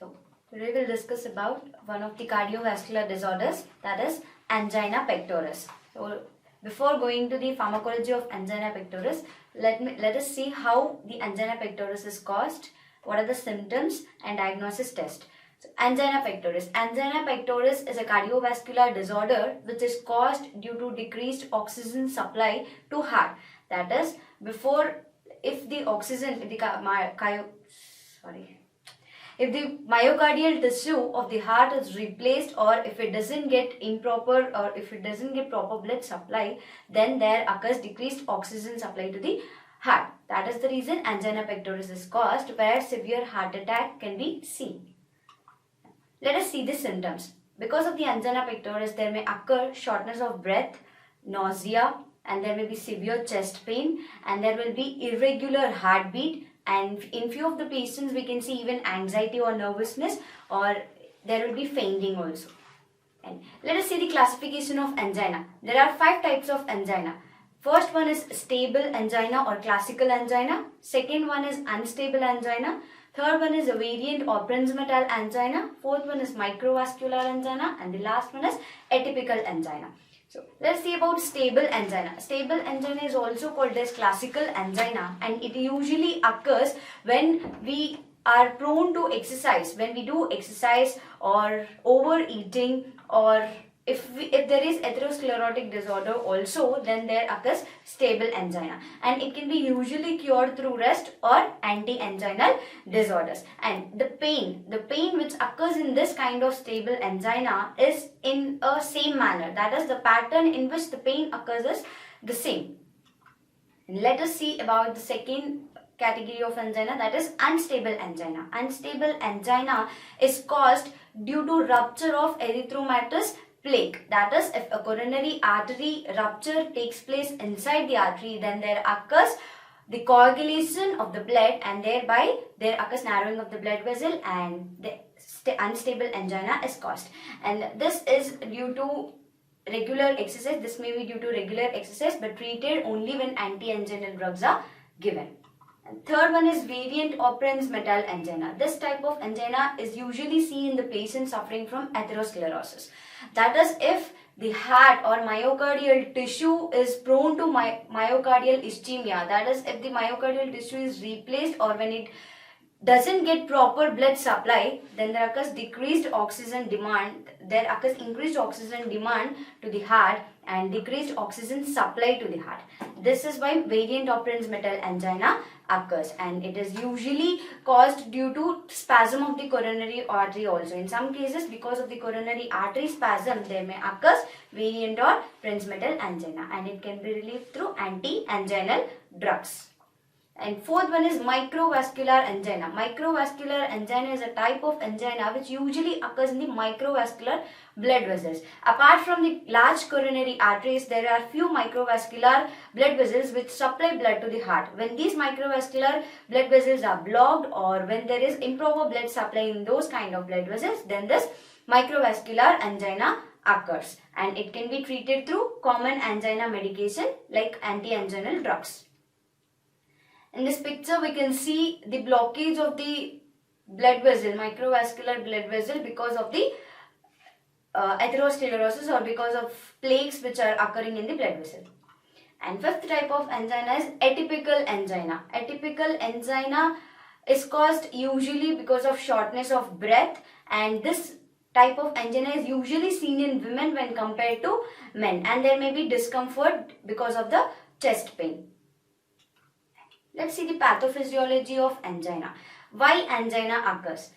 So today we'll discuss about one of the cardiovascular disorders, that is angina pectoris. So before going to the pharmacology of angina pectoris, let us see how the angina pectoris is caused, what are the symptoms and diagnosis test. So angina pectoris. Angina pectoris is a cardiovascular disorder which is caused due to decreased oxygen supply to heart. That is, if the myocardial tissue of the heart is replaced, or if it doesn't get proper blood supply, then there occurs decreased oxygen supply to the heart. That is the reason angina pectoris is caused, where severe heart attack can be seen. Let us see the symptoms. Because of the angina pectoris, there may occur shortness of breath, nausea, and there may be severe chest pain, and there will be irregular heartbeat, and in few of the patients we can see even anxiety or nervousness, or there will be fainting also. And let us see the classification of angina. There are 5 types of angina. First one is stable angina or classical angina. Second one is unstable angina. Third one is a variant or prinzmetal angina. Fourth one is microvascular angina, and the last one is atypical angina. So let's see about stable angina. Stable angina is also called as classical angina, and it usually occurs when we are prone to exercise, when we do exercise or overeating, or if there is atherosclerotic disorder also, then there occurs stable angina, and it can be usually cured through rest or anti-anginal disorders. And the pain which occurs in this kind of stable angina is in a same manner. That is, the pattern in which the pain occurs is the same. And let us see about the second category of angina, that is unstable angina. Unstable angina is caused due to rupture of erythromatous plaque. That is, if a coronary artery rupture takes place inside the artery, then there occurs the coagulation of the blood, and thereby there occurs narrowing of the blood vessel, and the unstable angina is caused. And this is due to regular exercise. This may be due to regular exercise, but treated only when anti-anginal drugs are given. And third one is variant or prinzmetal angina. This type of angina is usually seen in the patients suffering from atherosclerosis. That is, if the heart or myocardial tissue is prone to myocardial ischemia, that is, if the myocardial tissue is replaced, or when it doesn't get proper blood supply, then there occurs decreased oxygen demand. There occurs increased oxygen demand to the heart and decreased oxygen supply to the heart. This is why variant or prinzmetal angina occurs, and it is usually caused due to spasm of the coronary artery also. In some cases, because of the coronary artery spasm, there may occur variant or prinzmetal angina, and it can be relieved through anti-anginal drugs. And fourth one is microvascular angina. Microvascular angina is a type of angina which usually occurs in the microvascular blood vessels. Apart from the large coronary arteries, there are few microvascular blood vessels which supply blood to the heart. When these microvascular blood vessels are blocked, or when there is improper blood supply in those kind of blood vessels, then this microvascular angina occurs, and it can be treated through common angina medication like anti-anginal drugs. In this picture, we can see the blockage of the blood vessel, microvascular blood vessel, because of the atherosclerosis, or because of plaques which are occurring in the blood vessel. And fifth type of angina is atypical angina. Atypical angina is caused usually because of shortness of breath, and this type of angina is usually seen in women when compared to men, and there may be discomfort because of the chest pain. Let's see the pathophysiology of angina. Why angina occurs?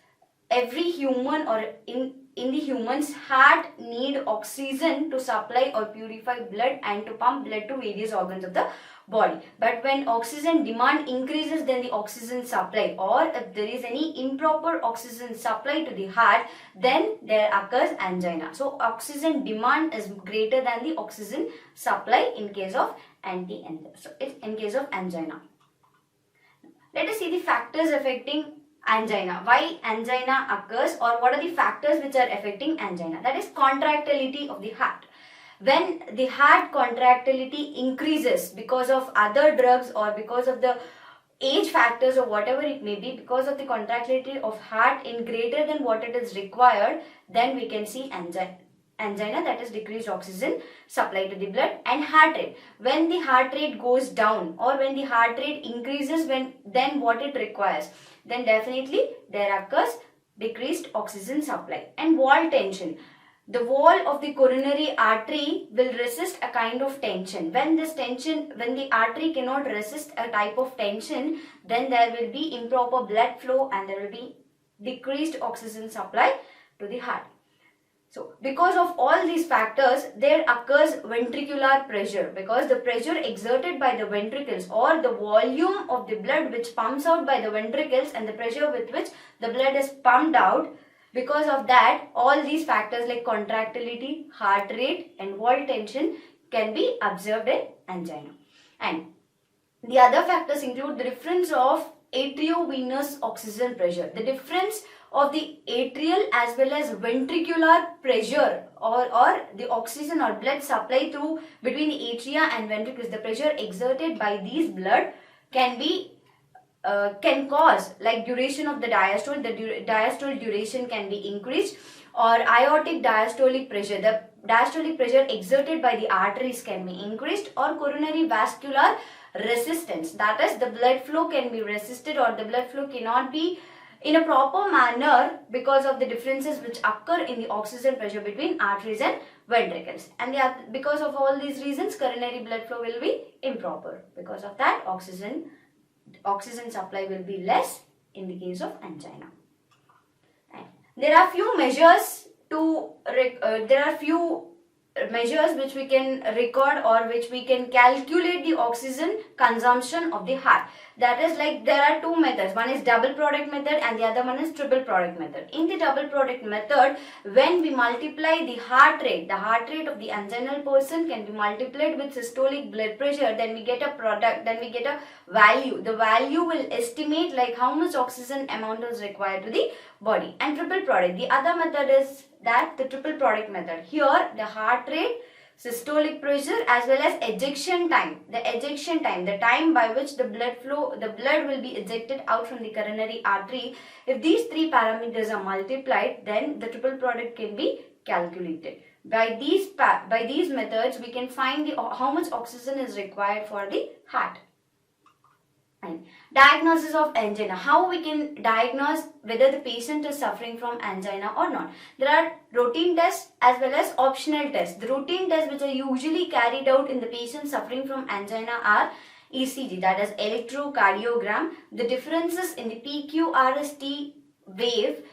Every human, or in the human's heart, need oxygen to supply or purify blood and to pump blood to various organs of the body. But when oxygen demand increases, then the oxygen supply, or if there is any improper oxygen supply to the heart, then there occurs angina. So oxygen demand is greater than the oxygen supply in case of in case of angina. Let us see the factors affecting angina. Why angina occurs, or what are the factors which are affecting angina? That is contractility of the heart. When the heart contractility increases because of other drugs, or because of the age factors or whatever it may be, because of the contractility of heart in greater than what it is required, then we can see angina, that is decreased oxygen supply to the blood. And heart rate, when the heart rate goes down or when the heart rate increases then what it requires, then definitely there occurs decreased oxygen supply. And wall tension, the wall of the coronary artery will resist a kind of tension. When the artery cannot resist a type of tension, then there will be improper blood flow and there will be decreased oxygen supply to the heart. So, because of all these factors, there occurs ventricular pressure, because the pressure exerted by the ventricles or the volume of the blood which pumps out by the ventricles and the pressure with which the blood is pumped out, because of that, all these factors like contractility, heart rate and wall tension can be observed in angina. And the other factors include the difference of atriovenous oxygen pressure. The difference of the atrial as well as ventricular pressure or the oxygen or blood supply through between the atria and ventricles, the pressure exerted by these blood can cause like duration of the diastole, the diastole duration can be increased, or aortic diastolic pressure, the diastolic pressure exerted by the arteries can be increased, or coronary vascular resistance, that is the blood flow can be resisted or the blood flow cannot be in a proper manner because of the differences which occur in the oxygen pressure between arteries and ventricles. And because of all these reasons, coronary blood flow will be improper. Because of that, oxygen supply will be less in the case of angina. And there are few measures which we can record or which we can calculate the oxygen consumption of the heart. That is like there are two methods. One is double product method and the other one is triple product method. In the double product method, when we multiply the heart rate of the anginal person can be multiplied with systolic blood pressure, then we get a product, then we get a value. The value will estimate like how much oxygen amount is required to the body. And triple product, the other method is that the triple product method. Here the heart rate, systolic pressure as well as ejection time, the time by which the blood will be ejected out from the coronary artery. If these three parameters are multiplied, then the triple product can be calculated. By these methods, we can find how much oxygen is required for the heart. And diagnosis of angina. How we can diagnose whether the patient is suffering from angina or not. There are routine tests as well as optional tests. The routine tests which are usually carried out in the patient suffering from angina are ECG, that is electrocardiogram. The differences in the PQRST wave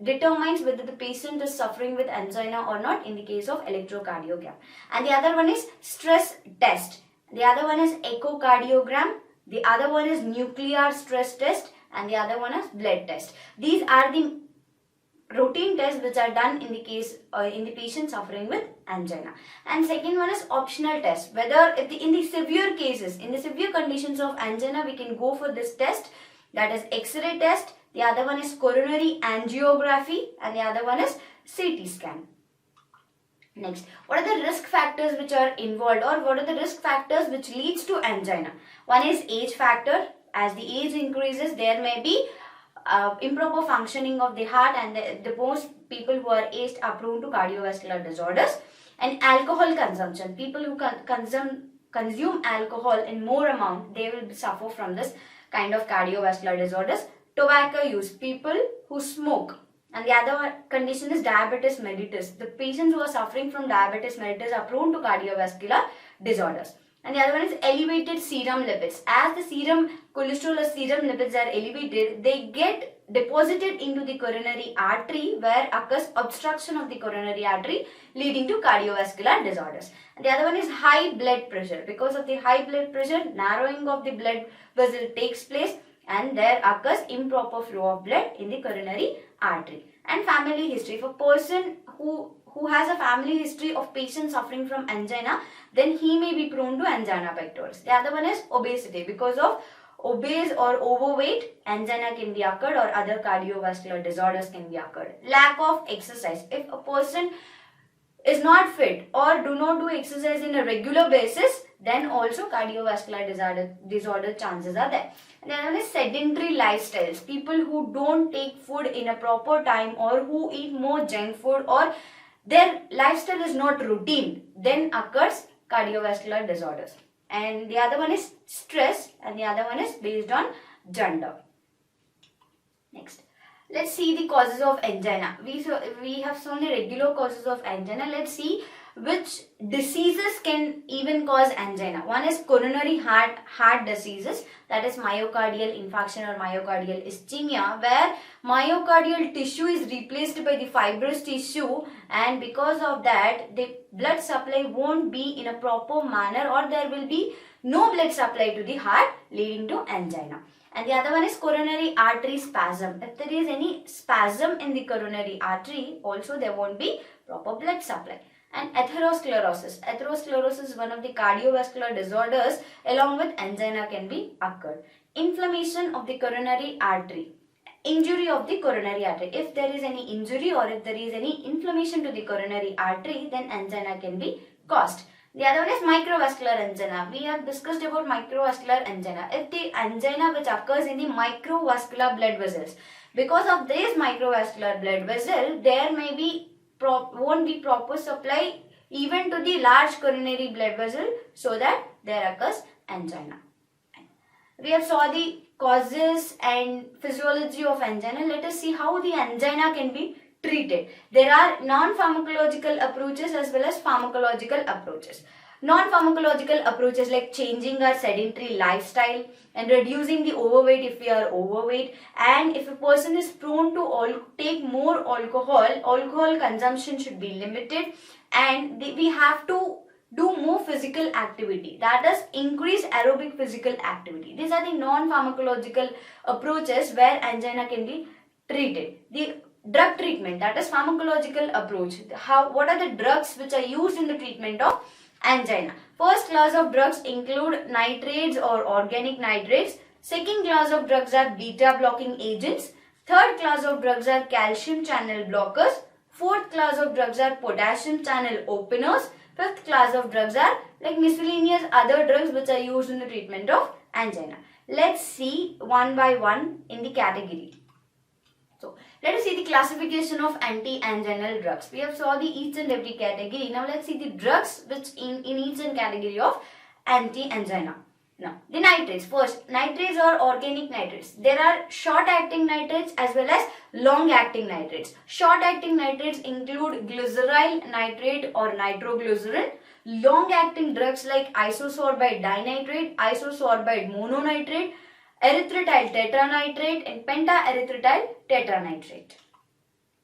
determines whether the patient is suffering with angina or not in the case of electrocardiogram. And the other one is stress test. The other one is echocardiogram. The other one is nuclear stress test and the other one is blood test. These are the routine tests which are done in the case in the patient suffering with angina. And second one is optional test. Whether in the severe cases, in the severe conditions of angina, we can go for this test, that is X-ray test. The other one is coronary angiography and the other one is CT scan. Next, what are the risk factors which are involved or what are the risk factors which leads to angina? One is age factor. As the age increases, there may be improper functioning of the heart and the most people who are aged are prone to cardiovascular disorders. And alcohol consumption. People who consume alcohol in more amount, they will suffer from this kind of cardiovascular disorders. Tobacco use. People who smoke. And the other condition is diabetes mellitus. The patients who are suffering from diabetes mellitus are prone to cardiovascular disorders. And the other one is elevated serum lipids. As the serum cholesterol or serum lipids are elevated, they get deposited into the coronary artery where occurs obstruction of the coronary artery leading to cardiovascular disorders. And the other one is high blood pressure. Because of the high blood pressure, narrowing of the blood vessel takes place and there occurs improper flow of blood in the coronary artery. And family history. If a person who has a family history of patient suffering from angina, then he may be prone to angina pectoris. The other one is obesity. Because of obese or overweight, angina can be occurred or other cardiovascular disorders can be occurred. Lack of exercise. If a person is not fit or do not do exercise in a regular basis, then also cardiovascular disorder chances are there. And the other one is sedentary lifestyles. People who don't take food in a proper time or who eat more junk food or their lifestyle is not routine, then occurs cardiovascular disorders. And the other one is stress, and the other one is based on gender. Next, let's see the causes of angina. We have shown the regular causes of angina. Let's see which diseases can even cause angina. One is coronary heart diseases, that is myocardial infarction or myocardial ischemia, where myocardial tissue is replaced by the fibrous tissue, and because of that the blood supply won't be in a proper manner, or there will be no blood supply to the heart, leading to angina. And the other one is coronary artery spasm. If there is any spasm in the coronary artery, also there won't be proper blood supply. And atherosclerosis. Atherosclerosis is one of the cardiovascular disorders along with angina can be occurred. Inflammation of the coronary artery. Injury of the coronary artery. If there is any injury or if there is any inflammation to the coronary artery, then angina can be caused. The other one is microvascular angina. We have discussed about microvascular angina. If the angina which occurs in the microvascular blood vessels, because of this microvascular blood vessel, there may be won't be proper supply even to the large coronary blood vessel, so that there occurs angina. We have saw the causes and physiology of angina. Let us see how the angina can be treated. There are non-pharmacological approaches as well as pharmacological approaches. Non-pharmacological approaches like changing our sedentary lifestyle and reducing the overweight if we are overweight, and if a person is prone to take more alcohol consumption should be limited, and we have to do more physical activity, that is increase aerobic physical activity. These are the non-pharmacological approaches where angina can be treated. The drug treatment, that is pharmacological approach. What are the drugs which are used in the treatment of angina? First class of drugs include nitrates or organic nitrates. Second class of drugs are beta blocking agents. Third class of drugs are calcium channel blockers. Fourth class of drugs are potassium channel openers. Fifth class of drugs are like miscellaneous other drugs which are used in the treatment of angina. Let's see one by one in the category. So, let us see the classification of anti-anginal drugs. We have saw the each and every category. Now, let's see the drugs which in each and category of anti-angina. Now, the nitrates. First, nitrates or organic nitrates. There are short-acting nitrates as well as long-acting nitrates. Short-acting nitrates include glyceryl nitrate or nitroglycerin. Long-acting drugs like isosorbide dinitrate, isosorbide mononitrate, erythritol tetranitrate and pentaerythritol tetranitrate.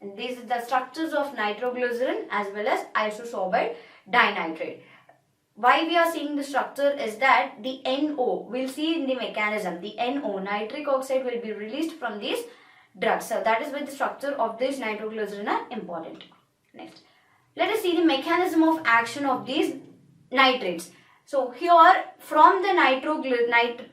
And these are the structures of nitroglycerin as well as isosorbide dinitrate. Why we are seeing the structure is that the NO, we'll see in the mechanism, the NO, nitric oxide will be released from these drugs. So that is why the structure of this nitroglycerin are important. Next, let us see the mechanism of action of these nitrates. So here from the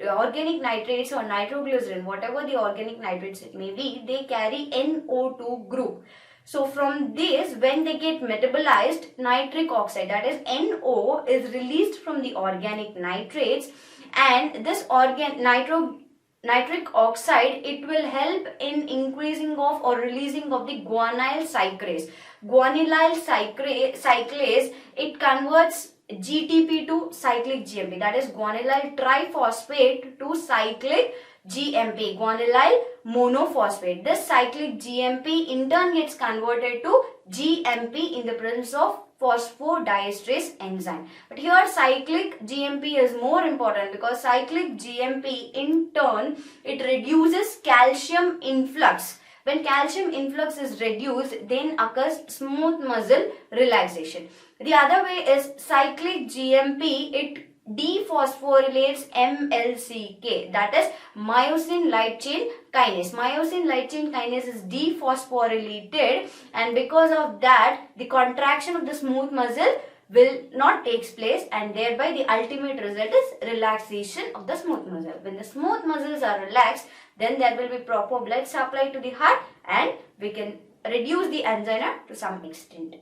organic nitrates or nitroglycerin, whatever the organic nitrates it may be, they carry NO2 group. So from this, when they get metabolized, nitric oxide, that is NO, is released from the organic nitrates, and this nitric oxide, it will help in increasing of or releasing of the guanylyl cyclase. Guanylyl cyclase, it converts GTP to cyclic GMP, that is guanylyl triphosphate to cyclic GMP, guanylyl monophosphate. This cyclic GMP in turn gets converted to GMP in the presence of phosphodiesterase enzyme. But here cyclic GMP is more important because cyclic GMP in turn, it reduces calcium influx. When calcium influx is reduced, then occurs smooth muscle relaxation. The other way is cyclic GMP, it dephosphorylates MLCK, that is myosin light chain kinase. Myosin light chain kinase is dephosphorylated, and because of that, the contraction of the smooth muscle will not take place, and thereby the ultimate result is relaxation of the smooth muscle. When the smooth muscles are relaxed, then there will be proper blood supply to the heart and we can reduce the angina to some extent.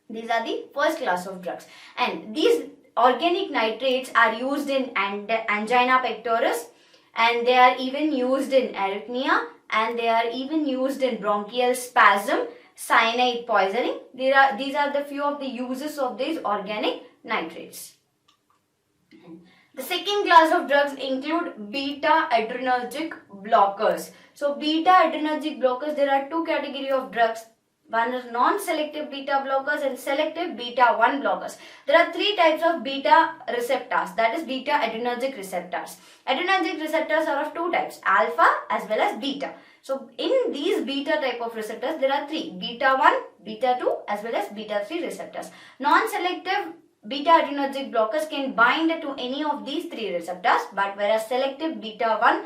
These are the first class of drugs, and these organic nitrates are used in angina pectoris, and they are even used in arrhythmia, and they are even used in bronchial spasm, cyanide poisoning. These are the few of the uses of these organic nitrates. The second class of drugs include beta-adrenergic blockers. So beta-adrenergic blockers, there are two categories of drugs. One is non-selective beta blockers and selective beta-1 blockers. There are three types of beta receptors, that is beta-adrenergic receptors. Adrenergic receptors are of two types, alpha as well as beta. So in these beta type of receptors, there are three, beta-1, beta-2 as well as beta-3 receptors. Non-selective beta-adrenergic blockers can bind to any of these three receptors, but whereas selective beta-1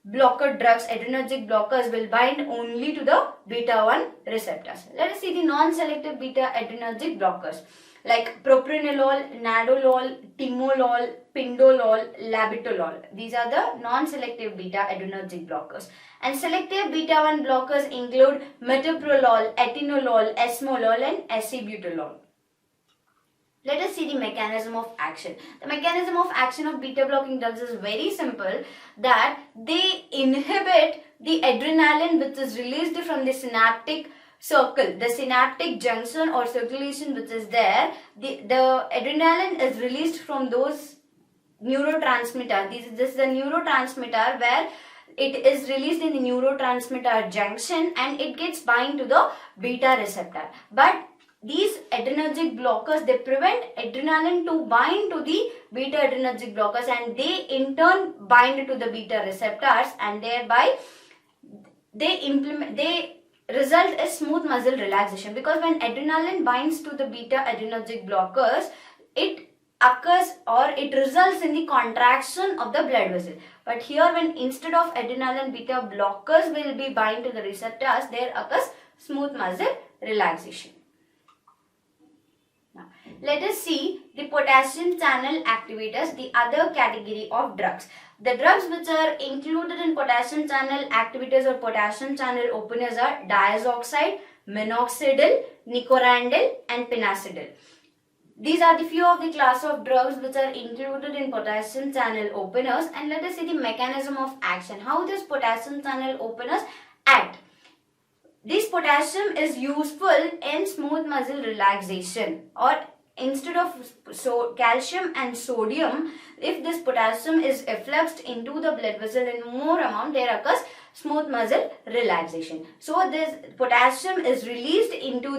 blocker drugs, adrenergic blockers, will bind only to the beta-1 receptors. Let us see the non-selective beta-adrenergic blockers like propranolol, nadolol, timolol, pindolol, labetalol. These are the non-selective beta-adrenergic blockers. And selective beta-1 blockers include metoprolol, atenolol, esmolol and acebutolol. Let us see the mechanism of action. The mechanism of action of beta blocking drugs is very simple, that they inhibit the adrenaline which is released from the synaptic circle, the synaptic junction or circulation which is there. The adrenaline is released from those neurotransmitter. This is the neurotransmitter where it is released in the neurotransmitter junction and it gets bind to the beta receptor. But these adrenergic blockers, they prevent adrenaline to bind to the beta adrenergic blockers, and they in turn bind to the beta receptors, and thereby they result in smooth muscle relaxation. Because when adrenaline binds to the beta adrenergic blockers, it occurs or it results in the contraction of the blood vessel. But here, when instead of adrenaline, beta blockers will be bind to the receptors, there occurs smooth muscle relaxation. Now, let us see the potassium channel activators, the other category of drugs. The drugs which are included in potassium channel activators or potassium channel openers are diazoxide, minoxidil, nicorandil and pinacidil. These are the few of the class of drugs which are included in potassium channel openers, and let us see the mechanism of action. How these potassium channel openers act. This potassium is useful in smooth muscle relaxation, or instead of calcium and sodium, if this potassium is effluxed into the blood vessel in more amount, there occurs smooth muscle relaxation. So this potassium is released into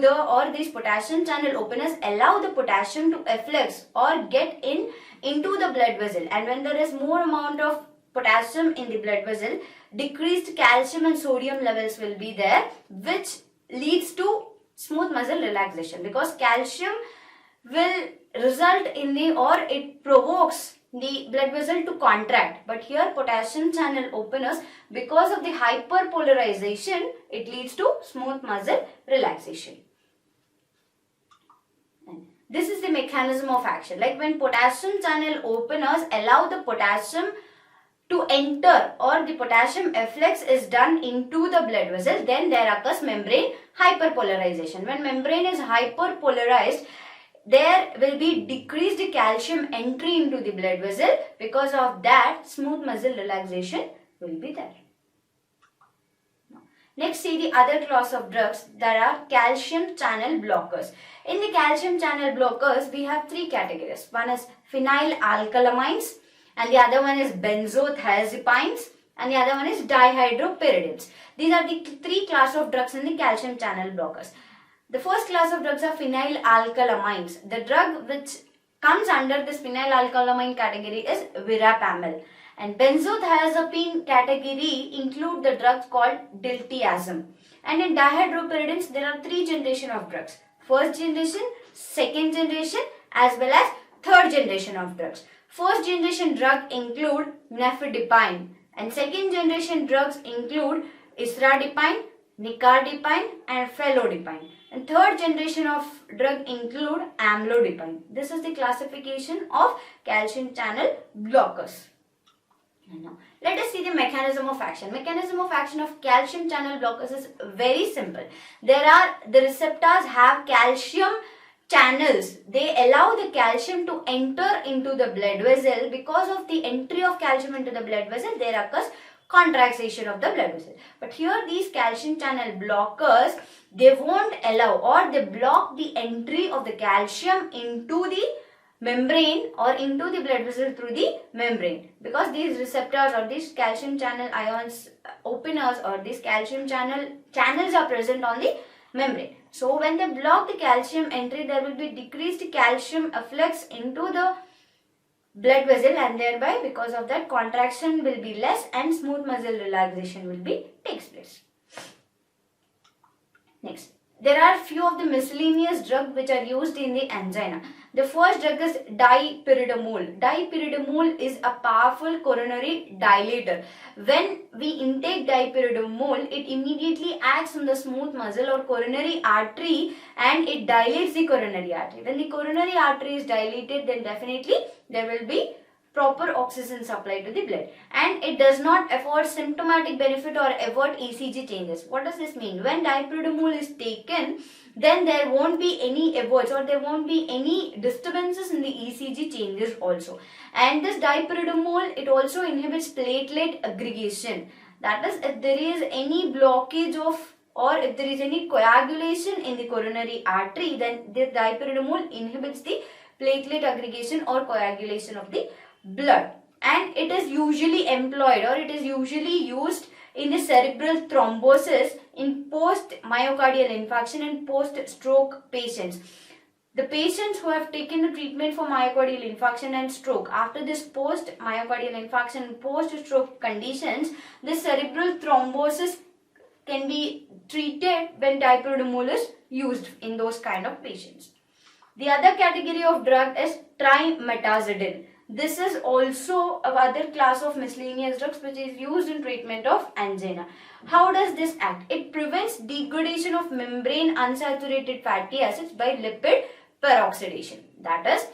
these potassium channel openers allow the potassium to efflux or get into the blood vessel, and when there is more amount of potassium in the blood vessel, decreased calcium and sodium levels will be there, which leads to smooth muscle relaxation, because calcium will result in it provokes the blood vessel to contract. But here potassium channel openers, because of the hyperpolarization, it leads to smooth muscle relaxation. And this is the mechanism of action. Like when potassium channel openers allow the potassium to enter, or the potassium efflux is done into the blood vessel, then there occurs membrane hyperpolarization. When membrane is hyperpolarized, there will be decreased calcium entry into the blood vessel. Because of that, smooth muscle relaxation will be there. Next, see the other class of drugs that are calcium channel blockers. In the calcium channel blockers, we have three categories. One is phenylalkylamines, and the other one is benzodiazepines, and the other one is dihydropyridines. These are the three class of drugs in the calcium channel blockers. The first class of drugs are phenylalkylamines. The drug which comes under this phenylalkylamine category is verapamil. And benzodiazepine category include the drugs called diltiazem. And in dihydropyridines, there are three generations of drugs. First generation, second generation, as well as third generation of drugs. First generation drug include nifedipine, and second generation drugs include isradipine, nicardipine and felodipine. And third generation of drug include amlodipine. This is the classification of calcium channel blockers. Now, let us see the mechanism of action. Mechanism of action of calcium channel blockers is very simple. The receptors have calcium channels, they allow the calcium to enter into the blood vessel. Because of the entry of calcium into the blood vessel, there occurs contraction of the blood vessel. But here these calcium channel blockers, they won't allow, or they block the entry of the calcium into the membrane or into the blood vessel through the membrane, because these receptors or these calcium channel ions openers or these calcium channels are present on the membrane. So when they block the calcium entry, there will be decreased calcium efflux into the blood vessel, and thereby because of that contraction will be less and smooth muscle relaxation will be takes place. Next, there are few of the miscellaneous drugs which are used in the angina. The first drug is dipyridamole. Dipyridamole is a powerful coronary dilator. When we intake dipyridamole, it immediately acts on the smooth muscle or coronary artery and it dilates the coronary artery. When the coronary artery is dilated, then definitely there will be proper oxygen supply to the blood, and it does not afford symptomatic benefit or avert ECG changes. What does this mean? When dipyridamole is taken, then there won't be any averts or there won't be any disturbances in the ECG changes also. And this dipyridamole, it also inhibits platelet aggregation. That is, if there is any blockage of or if there is any coagulation in the coronary artery, then the dipyridamole inhibits the platelet aggregation or coagulation of the blood. And it is usually employed or it is usually used in the cerebral thrombosis in post-myocardial infarction and post-stroke patients. The patients who have taken the treatment for myocardial infarction and stroke, after this post-myocardial infarction and post-stroke conditions, the cerebral thrombosis can be treated when dipyridamole is used in those kind of patients. The other category of drug is trimetazidine. This is also another class of miscellaneous drugs which is used in treatment of angina. How does this act? It prevents degradation of membrane unsaturated fatty acids by lipid peroxidation. That is,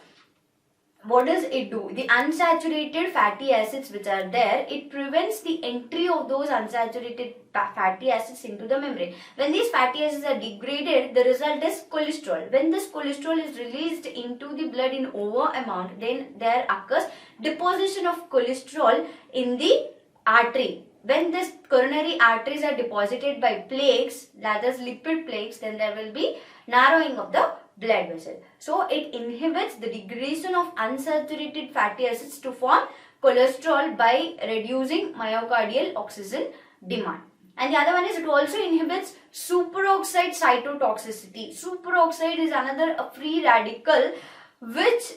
what does it do? The unsaturated fatty acids which are there, it prevents the entry of those unsaturated fatty acids into the membrane. When these fatty acids are degraded, the result is cholesterol. When this cholesterol is released into the blood in over amount, then there occurs deposition of cholesterol in the artery. When this coronary arteries are deposited by plaques, that is lipid plaques, then there will be narrowing of the blood vessel. So it inhibits the degradation of unsaturated fatty acids to form cholesterol by reducing myocardial oxygen demand. And the other one is it also inhibits superoxide cytotoxicity. Superoxide is another free radical which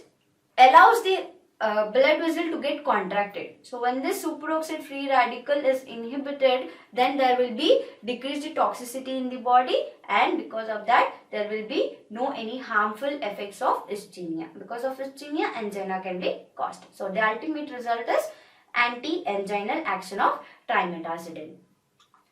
allows the blood vessel to get contracted. So when this superoxide free radical is inhibited, then there will be decreased toxicity in the body, and because of that there will be no any harmful effects of ischemia. Because of ischemia, angina can be caused. So the ultimate result is anti-anginal action of trimetazidine.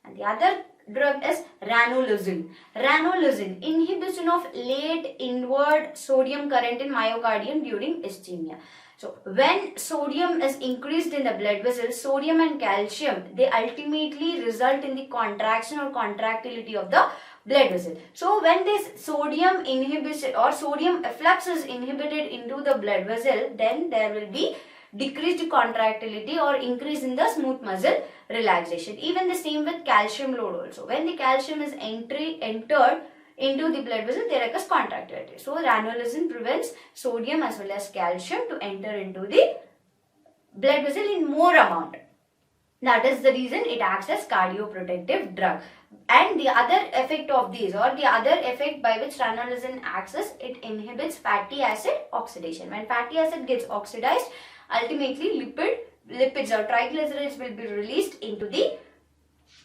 And the other drug is ranolazine. Ranolazine, inhibition of late inward sodium current in myocardium during ischemia. So when sodium is increased in the blood vessels, sodium and calcium, they ultimately result in the contraction or contractility of the blood vessel. So when this sodium inhibition or sodium efflux is inhibited into the blood vessel, then there will be decreased contractility or increase in the smooth muscle relaxation. Even the same with calcium load also. When the calcium is entered into the blood vessel, there occurs contractility. So ranolazine prevents sodium as well as calcium to enter into the blood vessel in more amount. That is the reason it acts as cardioprotective drug. And the other effect of these, or the other effect by which ranolazine acts, is it inhibits fatty acid oxidation. When fatty acid gets oxidized, ultimately lipids or triglycerides will be released into the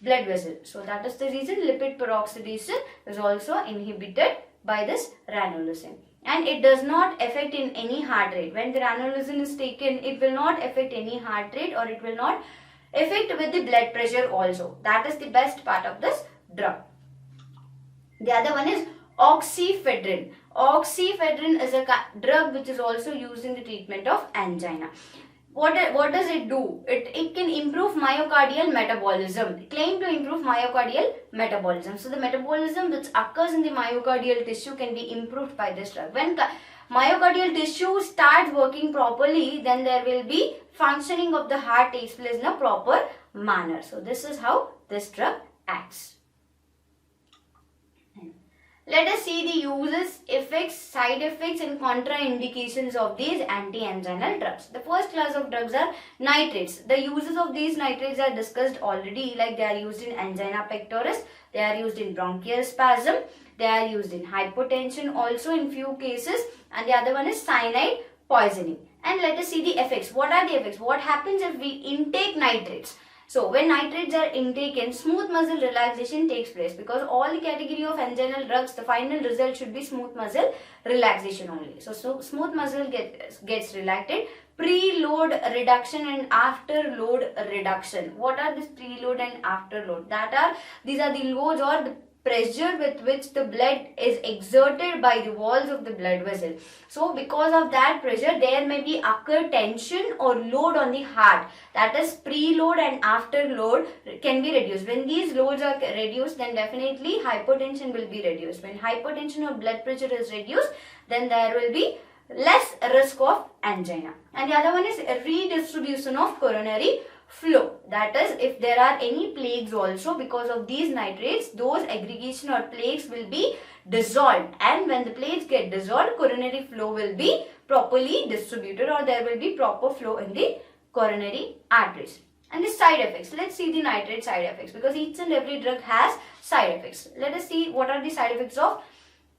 blood vessel. So that is the reason lipid peroxidation is also inhibited by this ranolazine. And it does not affect in any heart rate. When the ranolazine is taken, it will not affect any heart rate, or it will not affect with the blood pressure also. That is the best part of this drug. The other one is oxyfedrin. Oxyfedrin is a drug which is also used in the treatment of angina. what does it do? It can improve myocardial metabolism. Claim to improve myocardial metabolism. So the metabolism which occurs in the myocardial tissue can be improved by this drug. When myocardial tissue starts working properly, then there will be functioning of the heart takes place in a proper manner. So this is how this drug acts. Let us see the uses, effects, side effects and contraindications of these anti-anginal drugs. The first class of drugs are nitrates. The uses of these nitrates are discussed already, like they are used in angina pectoris, they are used in bronchial spasm, they are used in hypotension also in few cases, and the other one is cyanide poisoning. And let us see the effects. What are the effects? What happens if we intake nitrates? So when nitrates are intaken, smooth muscle relaxation takes place, because all the category of anginal drugs, the final result should be smooth muscle relaxation only. So smooth muscle gets relaxed. Preload reduction and after load reduction. What are this preload and after load? These are the loads or the pressure with which the blood is exerted by the walls of the blood vessel. So because of that pressure, there may be occur tension or load on the heart. That is, preload and after load can be reduced. When these loads are reduced, then definitely hypertension will be reduced. When hypertension or blood pressure is reduced, then there will be less risk of angina. And the other one is a redistribution of coronary flow. That is, if there are any plaques also, because of these nitrates, those aggregation or plaques will be dissolved, and when the plaques get dissolved, coronary flow will be properly distributed, or there will be proper flow in the coronary arteries. And the side effects. Let's see the nitrate side effects, because each and every drug has side effects. Let us see what are the side effects of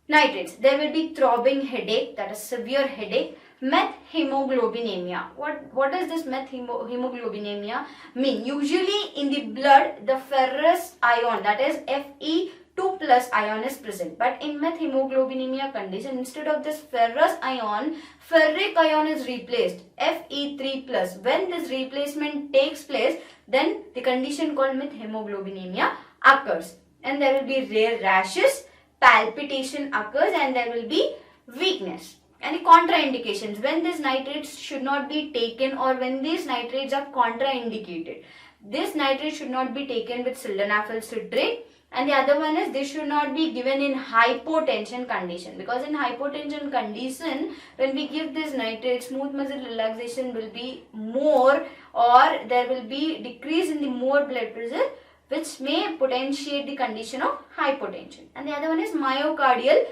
nitrates. There will be throbbing headache, that is severe headache. Methemoglobinemia. What does this methemoglobinemia mean? Usually in the blood, the ferrous ion, that is Fe2 plus ion is present. But in methemoglobinemia condition, instead of this ferrous ion, ferric ion is replaced, Fe3 plus. When this replacement takes place, then the condition called methemoglobinemia occurs. And there will be rare rashes, palpitation occurs, and there will be weakness. And the contraindications, when these nitrates should not be taken, or when these nitrates are contraindicated. This nitrate should not be taken with sildenafil citrate, and the other one is this should not be given in hypotension condition, because in hypotension condition, when we give this nitrate, smooth muscle relaxation will be more, or there will be decrease in the more blood pressure, which may potentiate the condition of hypotension. And the other one is myocardial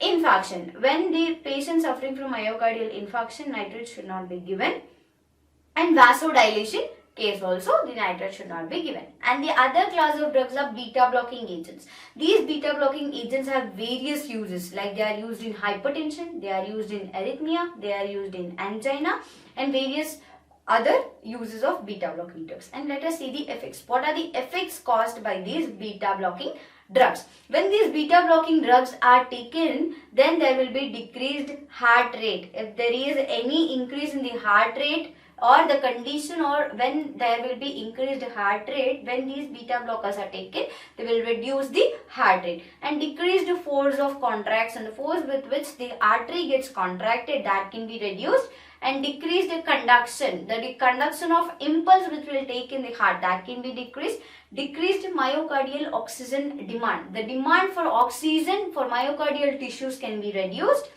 infarction. When the patient suffering from myocardial infarction, nitrate should not be given. And vasodilation case also, the nitrate should not be given. And the other class of drugs are beta blocking agents. These beta blocking agents have various uses, like they are used in hypertension, they are used in arrhythmia, they are used in angina, and various other uses of beta blocking drugs. And let us see the effects. What are the effects caused by these beta blocking drugs? When these beta blocking drugs are taken, then there will be decreased heart rate. If there is any increase in the heart rate, or the condition, or when there will be increased heart rate, when these beta blockers are taken, they will reduce the heart rate. And decreased force of contraction, the force with which the artery gets contracted, that can be reduced. And decreased conduction, the conduction of impulse which will take in the heart, that can be decreased. Decreased myocardial oxygen demand, the demand for oxygen for myocardial tissues can be reduced.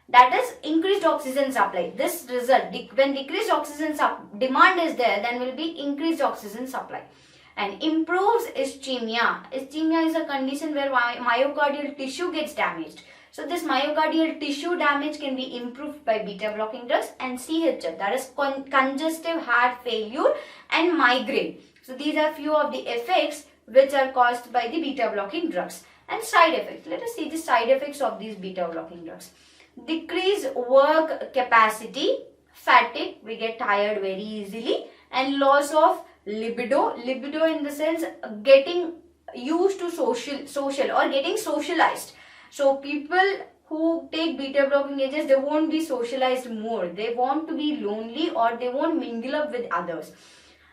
That is, increased oxygen supply. This result, when decreased oxygen demand is there, then will be increased oxygen supply. And improves ischemia. Ischemia is a condition where myocardial tissue gets damaged. So this myocardial tissue damage can be improved by beta blocking drugs. And CHF, that is congestive heart failure and migraine. So these are few of the effects which are caused by the beta blocking drugs. And side effects. Let us see the side effects of these beta blocking drugs. Decrease work capacity, fatigue, we get tired very easily, and loss of libido. Libido in the sense getting used to social or getting socialized. So people who take beta blocking agents, they won't be socialized more. They want to be lonely, or they won't mingle up with others.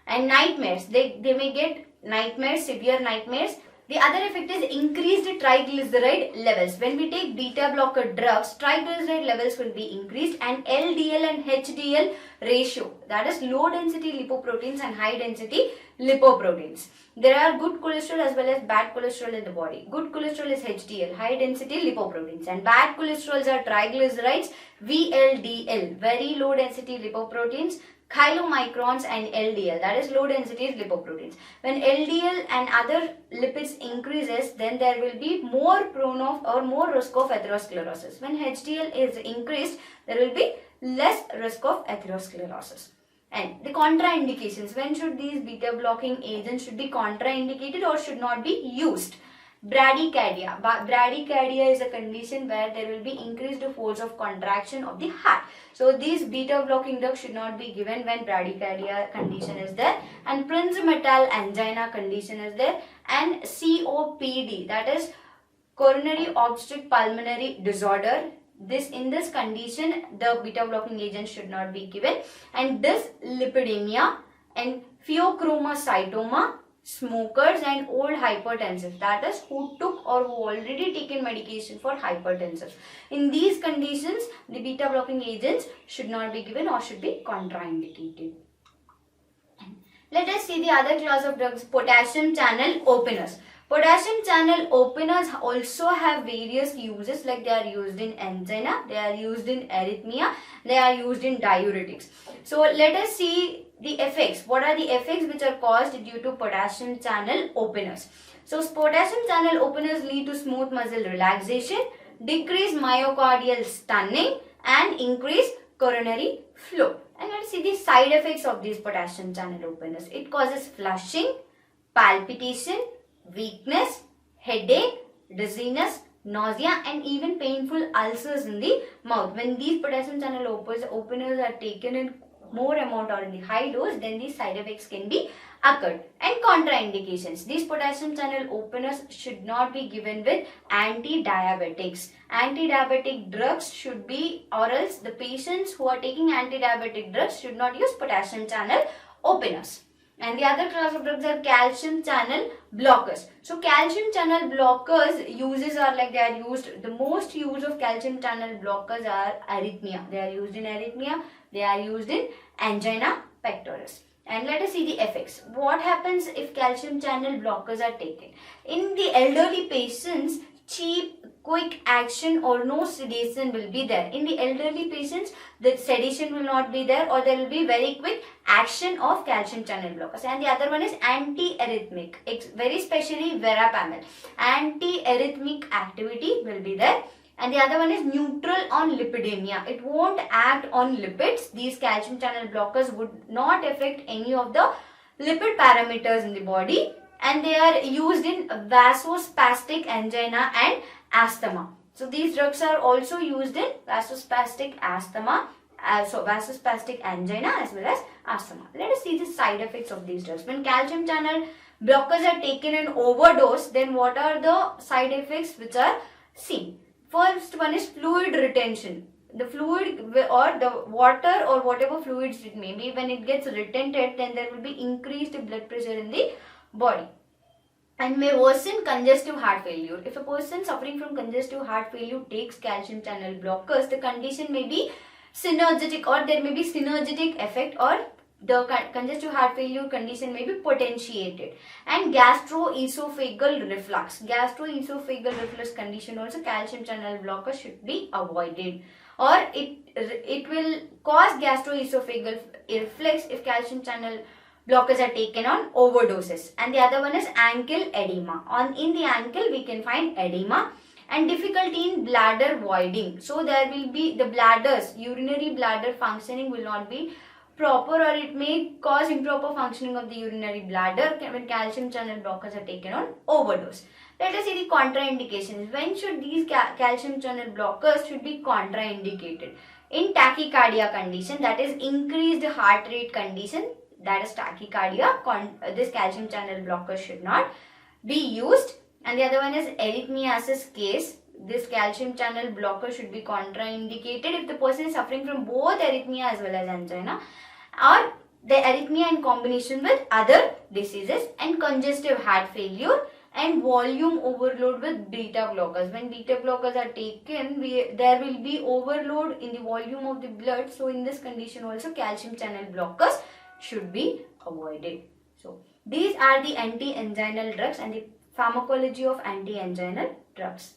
And nightmares, they may get nightmares, severe nightmares, The other effect is increased triglyceride levels. When we take beta blocker drugs, triglyceride levels will be increased, and LDL and HDL ratio, that is low density lipoproteins and high density lipoproteins. There are good cholesterol as well as bad cholesterol in the body. Good cholesterol is HDL, high density lipoproteins, and bad cholesterols are triglycerides, VLDL, very low density lipoproteins, chylomicrons, and LDL, that is low density lipoproteins. When LDL and other lipids increases, then there will be more prone of or more risk of atherosclerosis. When HDL is increased, there will be less risk of atherosclerosis. And the contraindications, when should these beta blocking agents should be contraindicated or should not be used? Bradycardia. Bradycardia is a condition where there will be increased force of contraction of the heart. So these beta blocking drugs should not be given when bradycardia condition is there, and prinzmetal angina condition is there, and COPD, that is coronary obstructive pulmonary disorder. In this condition, the beta blocking agent should not be given, and dyslipidemia and pheochromocytoma, smokers and old hypertensive, that is who took or who already taken medication for hypertensive. In these conditions, the beta blocking agents should not be given or should be contraindicated. Let us see the other class of drugs, potassium channel openers. Potassium channel openers also have various uses, like they are used in angina, they are used in arrhythmia, they are used in diuretics. So let us see the effects. What are the effects which are caused due to potassium channel openers? So potassium channel openers lead to smooth muscle relaxation, decrease myocardial stunning, and increase coronary flow. And let's see the side effects of these potassium channel openers. It causes flushing, palpitation, weakness, headache, dizziness, nausea, and even painful ulcers in the mouth. When these potassium channel openers are taken in more amount or in the high dose, then these side effects can be occurred. And contraindications. These potassium channel openers should not be given with anti-diabetics. Anti-diabetic drugs should be, or else the patients who are taking anti-diabetic drugs should not use potassium channel openers. And the other class of drugs are calcium channel blockers. So calcium channel blockers uses are like they are used, the most use of calcium channel blockers are arrhythmia. They are used in arrhythmia, they are used in angina pectoris. And let us see the effects. What happens if calcium channel blockers are taken? In the elderly patients, cheap, quick action or no sedation will be there. In the elderly patients, the sedation will not be there, or there will be very quick action of calcium channel blockers. And the other one is anti-arrhythmic, very specially verapamil. Anti-arrhythmic activity will be there. And the other one is neutral on lipidemia. It won't act on lipids. These calcium channel blockers would not affect any of the lipid parameters in the body. And they are used in vasospastic angina and asthma. So these drugs are also used in vasospastic asthma, vasospastic angina as well as asthma. Let us see the side effects of these drugs. When calcium channel blockers are taken in overdose, then what are the side effects which are seen? First one is fluid retention. The fluid or the water or whatever fluids it may be, when it gets retented, then there will be increased blood pressure in the body and may worsen congestive heart failure. If a person suffering from congestive heart failure takes calcium channel blockers, the condition may be synergetic, or there may be synergetic effect, or the congestive heart failure condition may be potentiated. And gastroesophageal reflux. Gastroesophageal reflux condition also, calcium channel blockers should be avoided, or it will cause gastroesophageal reflux if calcium channel blockers are taken on overdoses. And the other one is ankle edema. In the ankle we can find edema. And difficulty in bladder voiding. So there will be the bladders, urinary bladder functioning will not be proper, or it may cause improper functioning of the urinary bladder when calcium channel blockers are taken on overdose. Let us see the contraindications. When should these calcium channel blockers should be contraindicated? In tachycardia condition, that is increased heart rate condition, that is tachycardia, this calcium channel blocker should not be used. And the other one is arrhythmiasis case. This calcium channel blocker should be contraindicated if the person is suffering from both arrhythmia as well as angina, or the arrhythmia in combination with other diseases. And congestive heart failure and volume overload with beta blockers. When beta blockers are taken, there will be overload in the volume of the blood. So in this condition also calcium channel blockers should be avoided. So these are the anti-anginal drugs and the pharmacology of anti-anginal drugs.